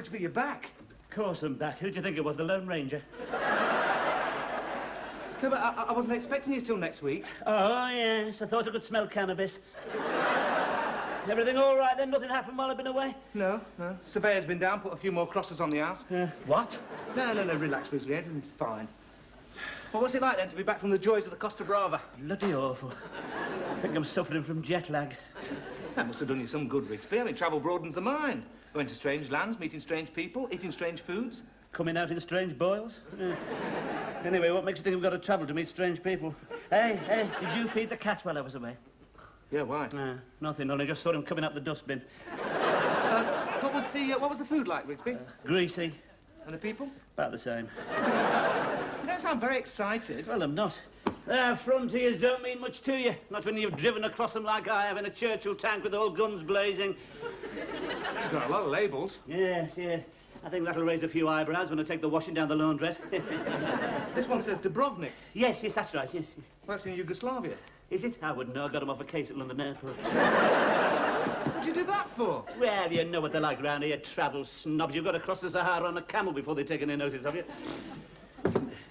Rigsby, you're back. Of course I'm back. Who do you think it was, the Lone Ranger? No, but I wasn't expecting you till next week. Oh, yes. I thought I could smell cannabis. Everything all right then? Nothing happened while I've been away? No. Surveyor's been down, put a few more crosses on the house. What? No, relax, Rigsby. Everything's fine. Well, what's it like, then, to be back from the joys of the Costa Brava? Bloody awful. I think I'm suffering from jet lag. That must have done you some good, Rigsby. I mean, travel broadens the mind. Going to strange lands, meeting strange people, eating strange foods. Coming out in strange boils. Anyway, what makes you think we've got to travel to meet strange people? Hey, did you feed the cat while I was away? Yeah, why? Nothing, only just saw him coming up the dustbin. What was the food like, Rigsby? Greasy. And the people? About the same. You don't sound very excited. Well, I'm not. Frontiers don't mean much to you. Not when you've driven across them like I have in a Churchill tank with all guns blazing. You've got a lot of labels. Yes. I think that'll raise a few eyebrows when I take the washing down the laundrette. This one says Dubrovnik. Yes, that's right, yes. Well, that's in Yugoslavia. Is it? I wouldn't know. I got him off a case at London Airport. What'd you do that for? Well, you know what they're like round here, travel snobs. You've got to cross the Sahara on a camel before they take any notice of you.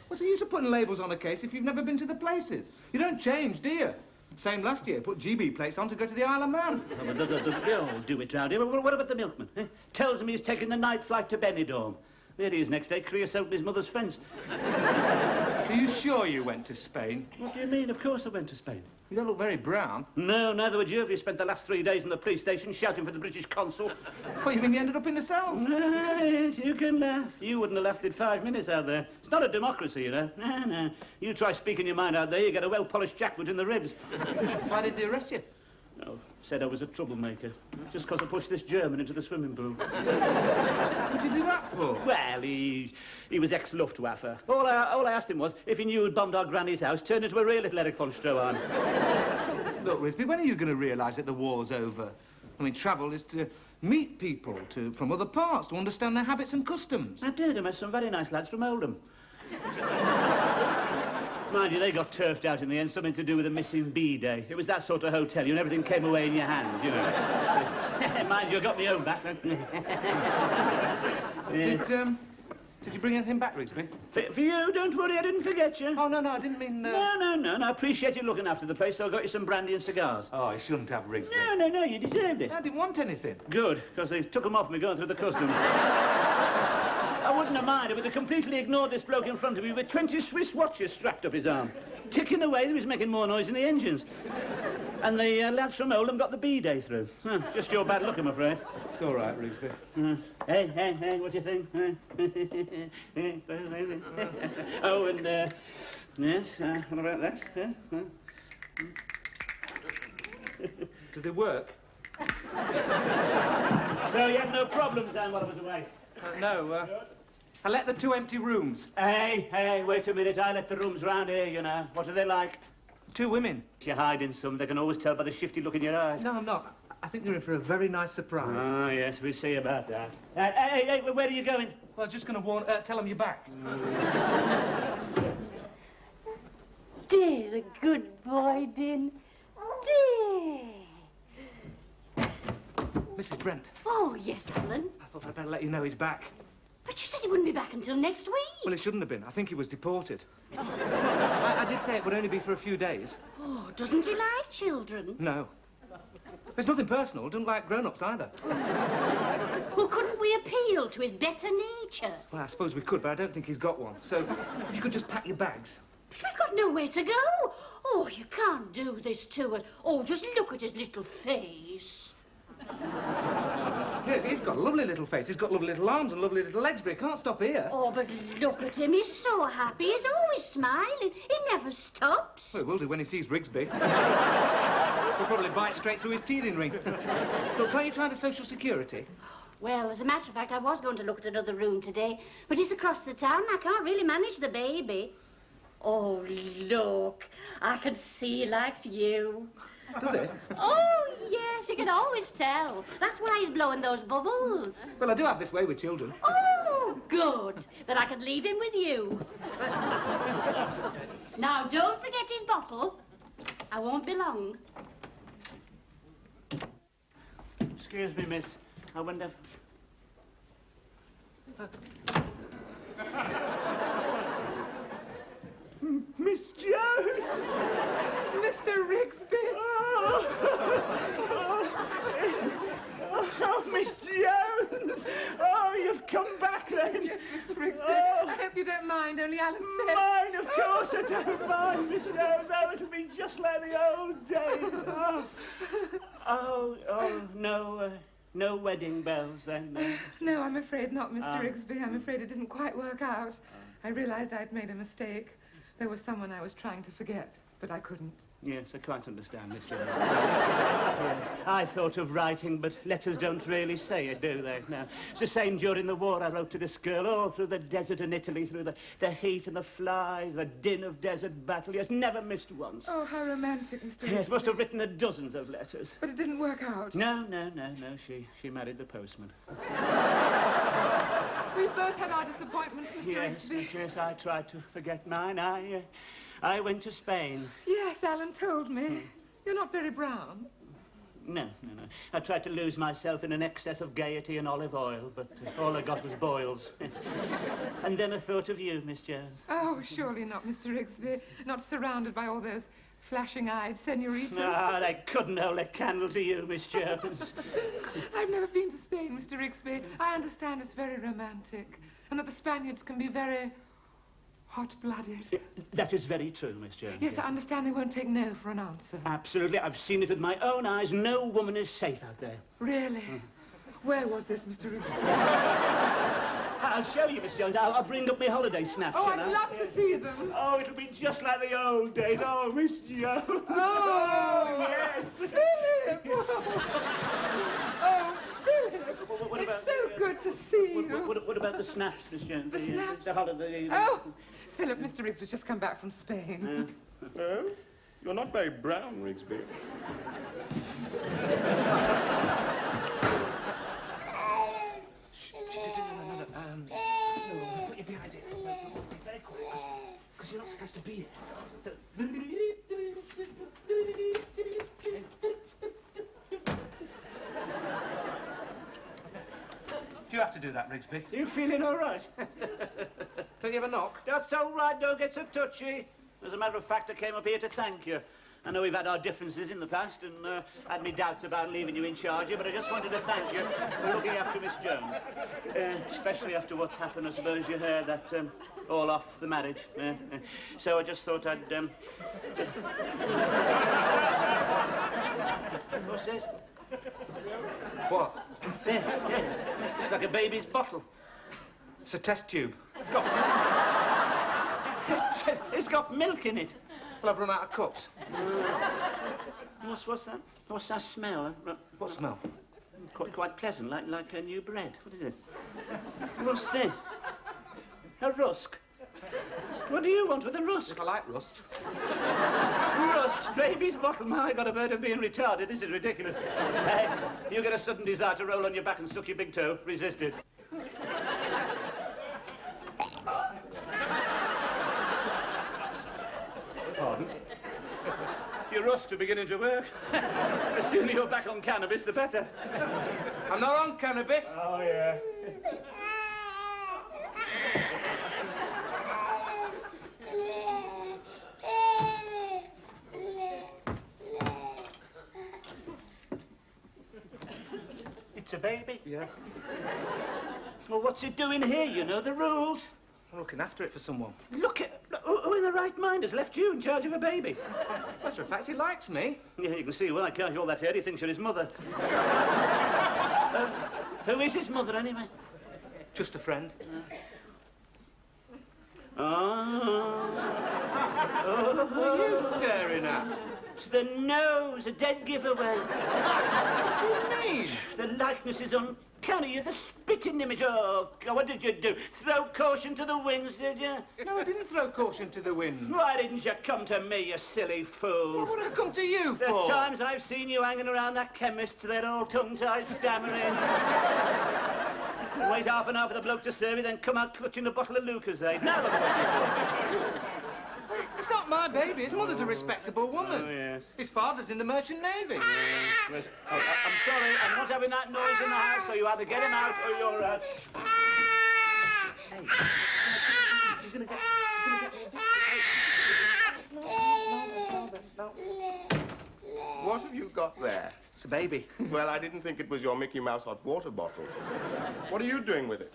What's the use of putting labels on a case if you've never been to the places? You don't change, do you? Same last year. Put GB plates on to go to the Isle of Man. Oh, but they all do it round here. What about the milkman? Tells him he's taking the night flight to Benidorm. There he is next day, creosote in his mother's fence. Are you sure you went to Spain? What do you mean? Of course I went to Spain. You don't look very brown. No, neither would you if you spent the last 3 days in the police station shouting for the British consul. What, you mean you ended up in the cells? Yes, you can laugh. You wouldn't have lasted 5 minutes out there. It's not a democracy, you know. No. You try speaking your mind out there, you get a well-polished jackwood in the ribs. Why did they arrest you? Oh, said I was a troublemaker. Just because I pushed this German into the swimming pool. What'd you do that for? Well, he was ex-Luftwaffe. All I asked him was, if he knew who'd bombed our granny's house, turn into a real little Erich von Stroheim. Look, Rigsby, when are you going to realise that the war's over? I mean, travel is to meet people from other parts, to understand their habits and customs. I did. I met some very nice lads from Oldham. Mind you, they got turfed out in the end, something to do with a missing B-day. It was that sort of hotel, and everything came away in your hand, you know. Mind you, I got my own back. Did you bring anything back, Rigsby? For you, don't worry, I didn't forget you. Oh, no, I didn't mean... No, I appreciate you looking after the place, so I got you some brandy and cigars. Oh, I shouldn't have, Rigsby. No, you deserved it. I didn't want anything. Good, because they took them off me going through the customs. I wouldn't have minded, but they completely ignored this bloke in front of me with 20 Swiss watches strapped up his arm. Ticking away, he was making more noise than the engines. And the lads from Oldham got the B-day through. Just your bad luck, I'm afraid. It's all right, Rigsby. Hey, what do you think? Oh, and, yes, what about that? Did they work? So you had no problems then while I was away? No, I let the 2 empty rooms. Hey, wait a minute. I let the rooms round here, you know. What are they like? 2 women. You're hiding some. They can always tell by the shifty look in your eyes. No, I'm not. I think you're in for a very nice surprise. Oh, yes, we'll see about that. Hey, where are you going? Well, I was just going to tell them you're back. Dear, a good boy, Din. Dear. Mrs. Brent. Oh, yes, Helen. I thought I'd better let you know he's back. But you said he wouldn't be back until next week. Well, it shouldn't have been. I think he was deported. Oh. I did say it would only be for a few days. Oh, doesn't he like children? No. There's nothing personal. Doesn't like grown-ups either. Well, couldn't we appeal to his better nature? Well, I suppose we could, but I don't think he's got one. So, if you could just pack your bags. But we've got nowhere to go. Oh, you can't do this to us. Oh, just look at his little face. Yes, he's got a lovely little face. He's got lovely little arms and lovely little legs, but he can't stop here. Oh, but look at him. He's so happy. He's always smiling. He never stops. Well, he will do when he sees Rigsby. He'll probably bite straight through his teething ring. So, can't you try the Social Security? Well, as a matter of fact, I was going to look at another room today, but he's across the town and I can't really manage the baby. Oh, look. I can see he likes you. Does it? Oh, yes, you can always tell. That's why he's blowing those bubbles. Well, I do have this way with children. Oh, good. Then I can leave him with you. Now, don't forget his bottle. I won't be long. Excuse me, miss. I wonder if... Miss Jones! Mr. Rigsby! Oh, Miss Jones! Oh, you've come back then! Yes, Mr. Rigsby. Oh. I hope you don't mind, only Alan said... Mine, of course I don't mind, Miss Jones. Oh, it'll be just like the old days. No wedding bells then? No, I'm afraid not, Mr. Rigsby. I'm afraid it didn't quite work out. I realised I'd made a mistake. There was someone I was trying to forget, but I couldn't. Yes, I quite understand, Miss Jones. Yes. I thought of writing, but letters don't really say it, do they? No. It's the same during the war. I wrote to this girl all through the desert in Italy, through the heat and the flies, the din of desert battle. Yes, never missed once. Oh, how romantic, Mr. Yes, Rigsby. must have written her dozens of letters. But it didn't work out. No. She married the postman. We've both had our disappointments, Mr. Rigsby. Yes, I tried to forget mine. I went to Spain. Yes, Alan told me. You're not very brown. No. I tried to lose myself in an excess of gaiety and olive oil, but all I got was boils. And then I thought of you, Miss Jones. Oh, surely not, Mr. Rigsby. Not surrounded by all those flashing-eyed senoritas. Ah, they couldn't hold a candle to you, Miss Jones. I've never been to Spain, Mr. Rigsby. I understand it's very romantic, and that the Spaniards can be very hot-blooded. That is very true, Miss Jones. Yes, I understand they won't take no for an answer. Absolutely. I've seen it with my own eyes. No woman is safe out there. Really? Where was this, Mr. Rigsby? I'll show you, Miss Jones. I'll bring up my holiday snaps. Oh, you know? I'd love to see them. Oh, it'll be just like the old days. Oh, Miss Jones. Oh, yes. Philip! Oh, Philip! What It's about so good to see you. What about the snaps, Miss Jones? The snaps? The holiday. Oh, Philip, Mr. Rigsby's just come back from Spain. Oh? You're not very brown, Rigsby. No, put your behind it. Be very quiet, because you're not supposed to be here. Do you have to do that, Rigsby? You feeling all right? Don't you have a knock? That's all right, don't get so touchy. As a matter of fact, I came up here to thank you. I know we've had our differences in the past and had me doubts about leaving you in charge here, but I just wanted to thank you for looking after Miss Jones. Especially after what's happened, I suppose you heard that all off the marriage. So I just thought I'd... What's this? What? Yes. It's like a baby's bottle. It's a test tube. It's got milk in it. Well, I've run out of cups. What's that? What's that smell? What smell? Quite pleasant, like a new bread. What is it? What's this? A rusk. What do you want with a rusk? I like rust. Rusk's baby's bottle. My God, I've heard of being retarded. This is ridiculous. Hey, you get a sudden desire to roll on your back and suck your big toe. Resist it. Pardon? Your rusts are beginning to work. The sooner you're back on cannabis, the better. I'm not on cannabis. Oh, yeah. It's a baby? Yeah. Well, what's it doing here? You know the rules. I'm looking after it for someone. Look, who in the right mind has left you in charge of a baby? Matter of fact, he likes me. Yeah, you can see why, can't you? All that hair, he thinks you're his mother. Who is his mother, anyway? Just a friend. Oh. What are you staring at? It's the nose, a dead giveaway. What do you mean? The likeness is uncanny. You're the spitting image. Oh, God, what did you do? Throw caution to the winds, did you? No, I didn't throw caution to the wind. Why didn't you come to me, you silly fool? What would I come to you The for? times I've seen you hanging around that chemist's, they're all tongue-tied, stammering. Wait half an hour for the bloke to serve you, then come out clutching a bottle of Lucozade. Now look what you've done. It's not my baby. His mother's a respectable woman. Oh, yes. His father's in the Merchant Navy. Yes. I'm sorry, I'm not having that noise in the house, so you either get him out or you're out. Hey. You're gonna get... No. What have you got there? It's a baby. Well, I didn't think it was your Mickey Mouse hot water bottle. What are you doing with it?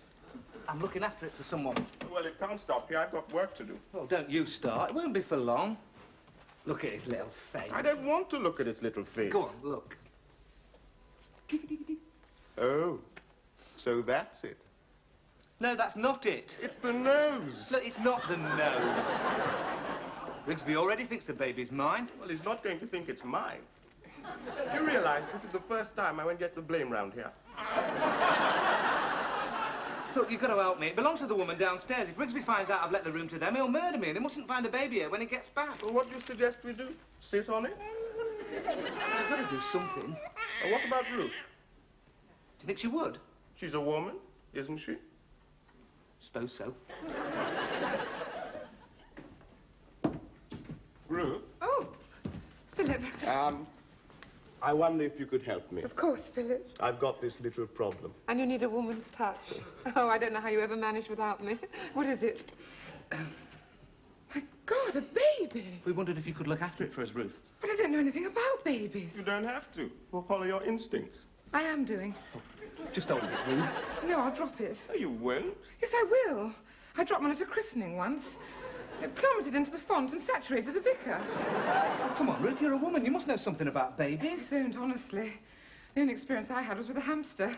I'm looking after it for someone. Well, it can't stop here. I've got work to do. Well, don't you start. It won't be for long. Look at his little face. I don't want to look at its little face. Go on, look. Oh, so that's it. No, that's not it. It's the nose. Look, it's not the nose. Rigsby already thinks the baby's mine. Well, he's not going to think it's mine. You realize this is the first time I won't get the blame round here. Look, you've got to help me. It belongs to the woman downstairs. If Rigsby finds out I've let the room to them, he'll murder me, and he mustn't find the baby here when he gets back. Well, what do you suggest we do? Sit on it? I've got to do something. Well, what about Ruth? Do you think she would? She's a woman, isn't she? Suppose so. Ruth? Oh, Philip. I wonder if you could help me. Of course, Philip. I've got this little problem. And you need a woman's touch. Oh, I don't know how you ever managed without me. What is it? My God, a baby! We wondered if you could look after it for us, Ruth. But I don't know anything about babies. You don't have to. We'll follow your instincts. I am doing. Just hold it, Ruth. No, I'll drop it. No, you won't. Yes, I will. I dropped one at a christening once. It plummeted into the font and saturated the vicar. Oh, come on, Ruth, you're a woman. You must know something about I babies. don't, honestly. The only experience I had was with a hamster.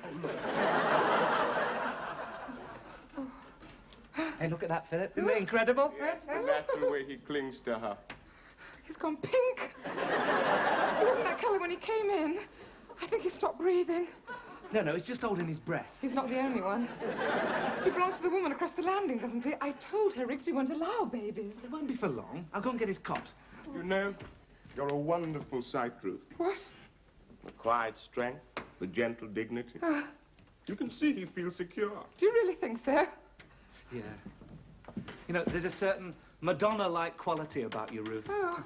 Hey, look at that, Philip. Isn't it incredible? Yes, the natural way he clings to her. He's gone pink. He wasn't that colour when he came in. I think he stopped breathing. No, he's just holding his breath. He's not the only one. He belongs to the woman across the landing, doesn't he? I told her Rigsby won't allow babies. It won't be for long. I'll go and get his cot. You know, you're a wonderful sight, Ruth. What? The quiet strength, the gentle dignity. You can see he feels secure. Do you really think so? Yeah. You know, there's a certain Madonna-like quality about you, Ruth. Oh,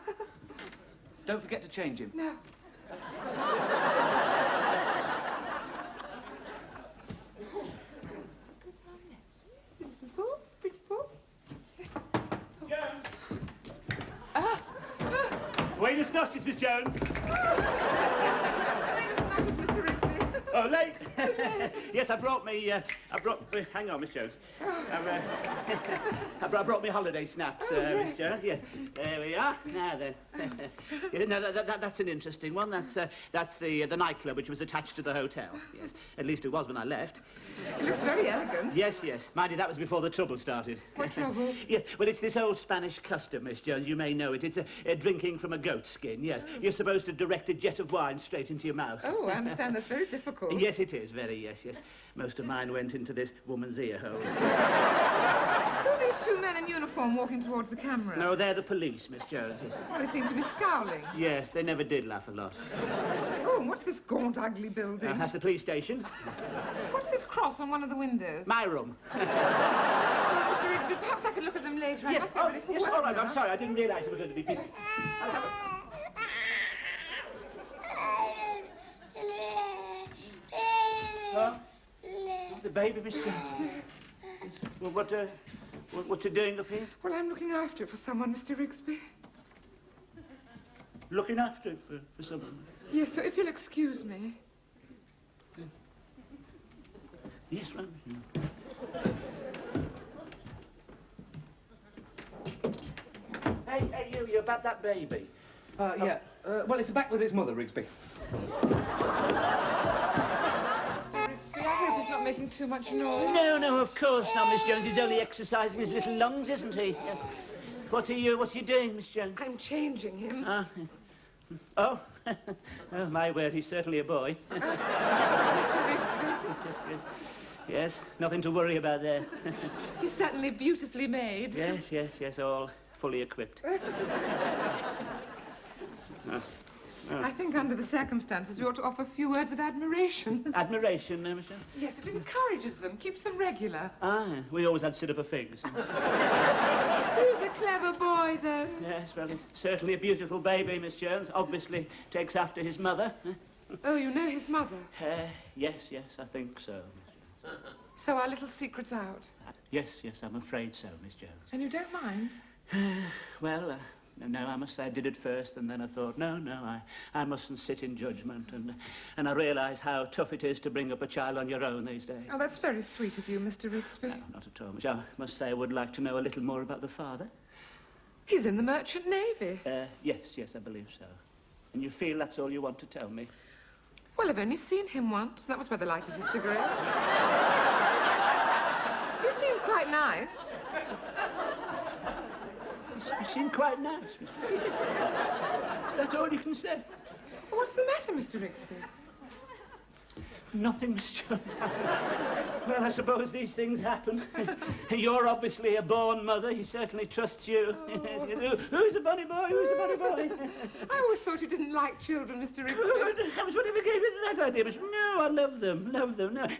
Don't forget to change him. no. Wait a snotches, Miss Jones. Notice, Mr. Rigsby. Oh, late? Yes, I brought hang on, Miss Jones. I brought me holiday snaps, Miss Jones. Yes, there we are. Now then. Yeah, no, that's an interesting one. That's the nightclub which was attached to the hotel. Yes, at least it was when I left. It looks very elegant. Yes. Mind you, that was before the trouble started. What trouble? Yes, well, it's this old Spanish custom, Miss Jones. You may know it. It's a drinking from a goat skin, yes. You're supposed to direct a jet of wine straight into your mouth. Oh, I understand. That's very difficult. Yes, it is. Very, yes. Most of mine went into this woman's ear hole. Who are these two men in uniform walking towards the camera? No, they're the police, Miss Jones. Yes. Well, they seem to be scowling. Yes, they never did laugh a lot. Oh, and what's this gaunt, ugly building? That's the police station. What's this cross on one of the windows? My room. Oh, Mr. Rigsby, perhaps I could look at them later. I must get ready for work all right. now. I'm sorry. I didn't realise you were going to be busy. Huh? The baby, Miss Jones. Well, what's it doing up here? Well, I'm looking after it for someone, Mr. Rigsby. Looking after it for someone. Yes, so if you'll excuse me. Yes, right. Hey, you about that baby? Yeah. Well, it's back with his mother, Rigsby. Mr. Rigsby, I hope he's not making too much noise. No, of course not, Miss Jones. He's only exercising his little lungs, isn't he? Yes. What are you doing, Miss Jones? I'm changing him. Oh, my word, he's certainly a boy. Mr. Rigsby, Yes, nothing to worry about there. he's certainly beautifully made. Yes, all fully equipped. I think under the circumstances we ought to offer a few words of admiration. Admiration, Miss Jones? Yes, it encourages them, keeps them regular. We always had syrup of figs. Who's a clever boy, though? Yes, well, he's certainly a beautiful baby, Miss Jones. Obviously takes after his mother. Oh, you know his mother? Yes, I think so. So our little secret's out. Yes, I'm afraid so, Miss Jones. And you don't mind? Well, no, I must say I did it first, and then I thought, no, I mustn't sit in judgment, and I realise how tough it is to bring up a child on your own these days. Oh, that's very sweet of you, Mr. Rigsby. No, not at all, Miss. I must say I would like to know a little more about the father. He's in the Merchant Navy. Yes, I believe so. And you feel that's all you want to tell me? Well, I've only seen him once. That was by the light of his cigarette. He seemed quite nice. You seem quite nice, Miss. Is that all you can say? What's the matter, Mr. Rigsby? Nothing, Miss Jones. Well, I suppose these things happen. You're obviously a born mother. He certainly trusts you. Who's a bunny boy? Who's a bunny boy? I always thought you didn't like children, Mr. Rigsby. Good heavens, whatever gave you that idea, Miss? No, I love them, no.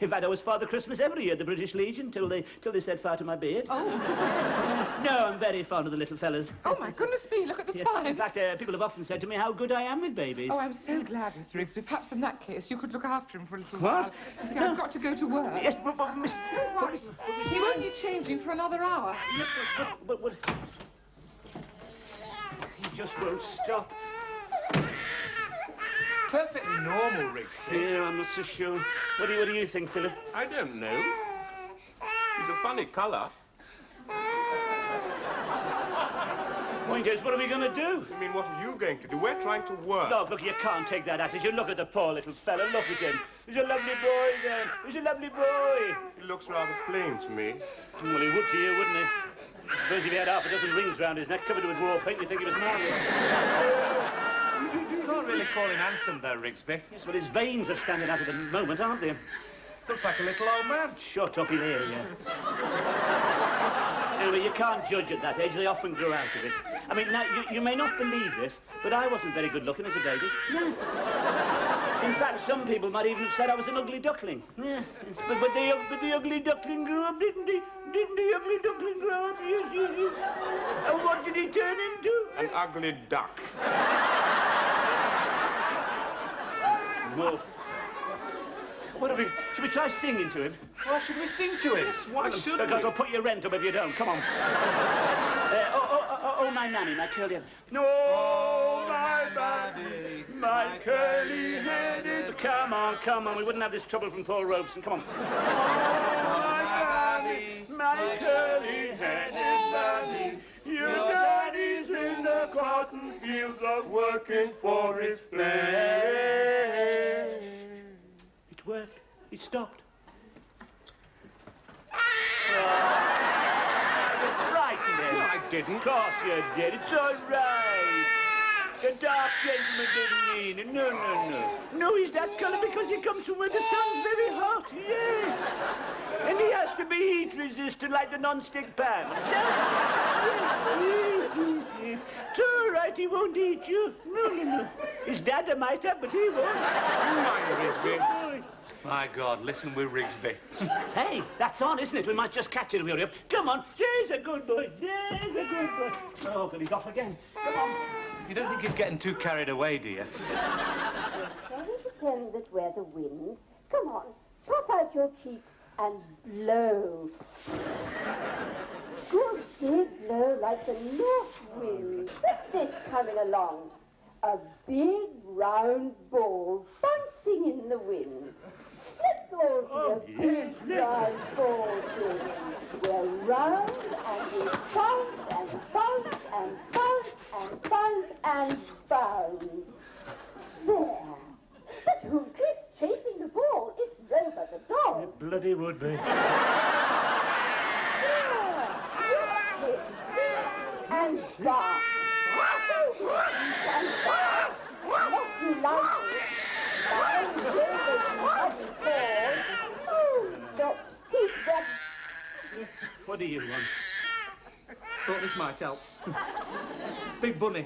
In fact, I was Father Christmas every year at the British Legion till they set fire to my beard. Oh. No, I'm very fond of the little fellas. Oh, my goodness me, look at the time. In fact, people have often said to me how good I am with babies. Oh, I'm so glad, Mr. Rigsby. Perhaps in that case you could look after him for a little What? while. You see, I've got to go to work. Yes, but Miss... He won't need changing for another hour. Yes, but... He just won't stop. Perfectly normal, Rigsby. Yeah, I'm not so sure. What do you think, Philip? I don't know. He's a funny colour. Pointers, what are we going to do? I mean, what are you going to do? We're trying to work. Look, you can't take that attitude. Look at the poor little fella. Look at him. He's a lovely boy, then. He's a lovely boy. He looks rather plain to me. Well, he would to you, wouldn't he? Suppose if he had half a dozen rings round his neck covered with war paint, you'd think he was married. You can't really call him handsome, though, Rigsby. Yes, but his veins are standing out at the moment, aren't they? Looks like a little old man. Shut up, he'll hear you. Anyway, you can't judge at that age. They often grow out of it. I mean, now, you may not believe this, but I wasn't very good looking as a baby. No. In fact, some people might even have said I was an ugly duckling. Yeah. But the ugly duckling grew up, didn't he? Didn't the ugly duckling grow up? Yes. And what did he turn into? An ugly duck. Wolf. Should we try singing to him? Why should we sing to him? Why should we? Because I'll put your rent up if you don't. Come on. Oh, my nanny, my curly head. No, my daddy, my curly-headed. Come on. We wouldn't have this trouble from Paul Robeson. Come on. Oh, my daddy, my curly-headed daddy. Your daddy's in the cotton fields of working for his play. It worked. It stopped. You frightened him. No, I didn't. Of course you did. It's all right. The dark gentleman didn't mean it. No. No, he's that colour because he comes from where the sun's very hot. Yes. And he has to be heat resistant like the non-stick pan. Yes. It's all right, he won't eat you. No. His dad might have, but he won't. Mind, Rigsby. My God, listen with Rigsby. Hey, that's on, isn't it? We might just catch it if we hurry up. Come on. There's a good boy. Oh, but he's off again. Come on. You don't think he's getting too carried away, do you? Shall we pretend that we're the wind? Come on, puff out your cheeks and blow. Good big blow like the north wind. What's this coming along? A big round ball bouncing in the wind. Let's all be a big round ball, dear. We're round and we bounce and bounce and bounce and bounce and bounce. There. But who's this chasing the ball? It's Rover the dog. It bloody would be. And bark. And bark. Not too loudly. Mind Rover's bloody ball. Oh, look, he's got... What do you want? Thought this might help. Big Bunny.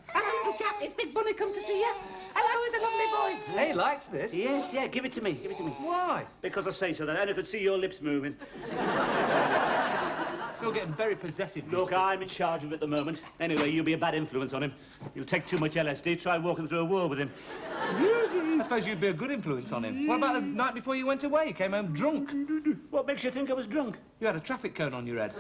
Hello, little chap. It's Big Bunny come to see you. Hello, he's a lovely boy. Hey, likes this. Yes, give it to me. Why? Because I say so, then I could see your lips moving. You're getting very possessive. Look, I'm in charge of it at the moment. Anyway, you'll be a bad influence on him. You'll take too much LSD, try walking through a wall with him. I suppose you'd be a good influence on him. What about the night before you went away? You came home drunk. What makes you think I was drunk? You had a traffic cone on your head.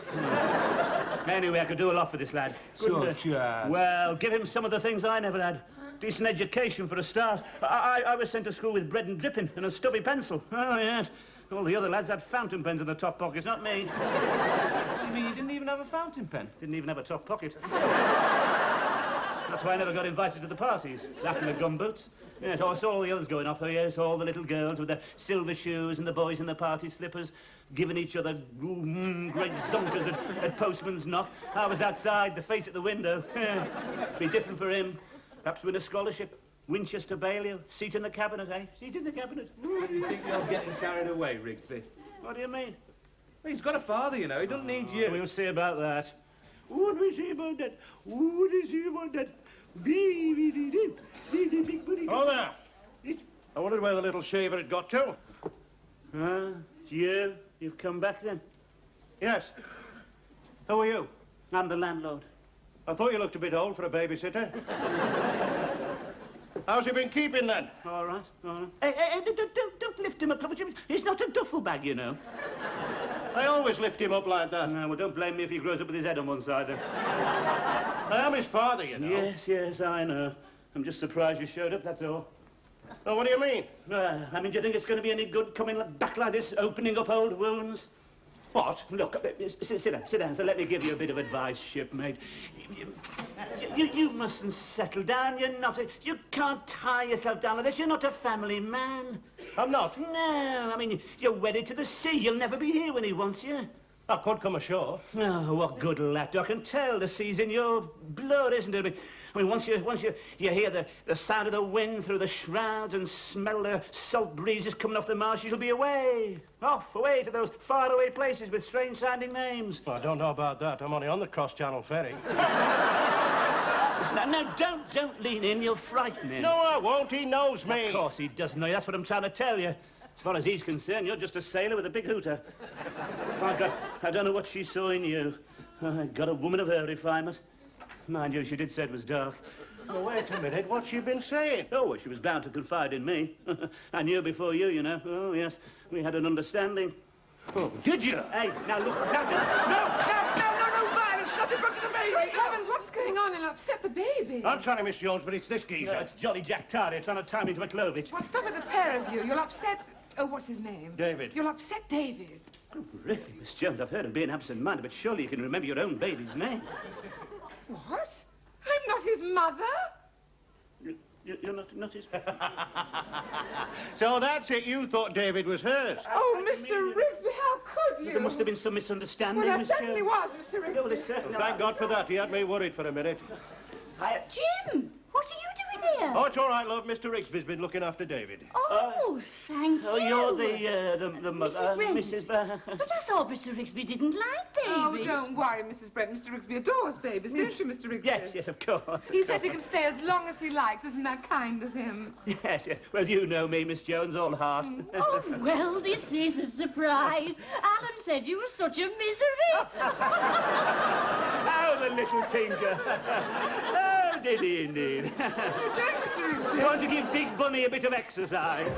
Anyway, I could do a lot for this lad. Such as? Well, give him some of the things I never had. Decent education for a start. I was sent to school with bread and dripping and a stubby pencil. Oh, yes. All the other lads had fountain pens in the top pockets, not me. You mean you didn't even have a fountain pen? Didn't even have a top pocket. That's why I never got invited to the parties. That and the gumboots. Yes, I saw all the others going off there, yes, all the little girls with their silver shoes and the boys in their party slippers, giving each other great zonkers at postman's knock. I was outside, the face at the window. Yeah. Be different for him. Perhaps win a scholarship. Winchester Balliol, seat in the cabinet, eh? Seat in the cabinet. Do you think you're getting carried away, Rigsby? What do you mean? Well, he's got a father, you know. He doesn't need you. We'll see about that. What do we see about that? What do we see about that? Big buddy. Oh, there. I wondered where the little shaver had got to. It's you? You've come back then? Yes. Who are you? I'm the landlord. I thought you looked a bit old for a babysitter. How's he been keeping, then? All right, all right. Hey, don't lift him up. He's not a duffel bag, you know. I always lift him up like that. No, well, don't blame me if he grows up with his head on one side, then. I am his father, you know. Yes, I know. I'm just surprised you showed up, that's all. Oh, what do you mean? I mean, do you think it's going to be any good coming back like this, opening up old wounds? What? Look, sit down, so let me give you a bit of advice, shipmate. You mustn't settle down. You can't tie yourself down like this. You're not a family man. I'm not. No, I mean, you're wedded to the sea. You'll never be here when he wants you. I could come ashore. Oh, what good lad. I can tell the sea's in your blood, isn't it? I mean, once you hear the sound of the wind through the shrouds and smell the salt breezes coming off the marshes, you'll be away. Off, away to those faraway places with strange-sounding names. Well, I don't know about that. I'm only on the cross-channel ferry. No, don't lean in. You'll frighten him. No, I won't. He knows me. Of course he doesn't know you. That's what I'm trying to tell you. As far as he's concerned, you're just a sailor with a big hooter. My God, I don't know what she saw in you. I got a woman of her refinement. Mind you, she did say it was dark. Well, wait a minute. What's she been saying? Oh, well, she was bound to confide in me. I knew before you know. Oh, yes, we had an understanding. Oh, did you? Hey, now look, now just... No, violence, not in front of the baby! Good heavens, what's going on? It'll upset the baby. I'm sorry, Miss Jones, but it's this geezer. No, it's Jolly Jack Tardy trying to tie me to a clovage. Well, stop it, the pair of you. You'll upset... Oh, what's his name? David. You'll upset David. Oh, really, Miss Jones, I've heard of being absent-minded, but surely you can remember your own baby's name. What? I'm not his mother. You're not his... So that's it. You thought David was hers. Oh, Mr. Rigsby, how could you? There must have been some misunderstanding, Well, there Miss certainly Jones. was, Mr. Rigsby. No, well, it's certainly... Thank God for that. He had me worried for a minute. Jim, what are you doing here? Oh, it's all right, love. Mr. Rigsby's been looking after David. Oh, thank you. Oh, you're the mother, Mrs. Brent. Mrs. But I thought Mr. Rigsby didn't like babies. Oh, don't worry, Mrs. Brent. Mr. Rigsby adores babies, don't you, Mr. Rigsby? Yes, of course. He says he can stay as long as he likes. Isn't that kind of him? Yes. Well, you know me, Miss Jones, all heart. Oh, well, this is a surprise. Alan said you were such a misery. Oh, the little tinker. Oh, did he indeed? What are you doing, Mr. Rigsby? Going to give Big Bunny a bit of exercise.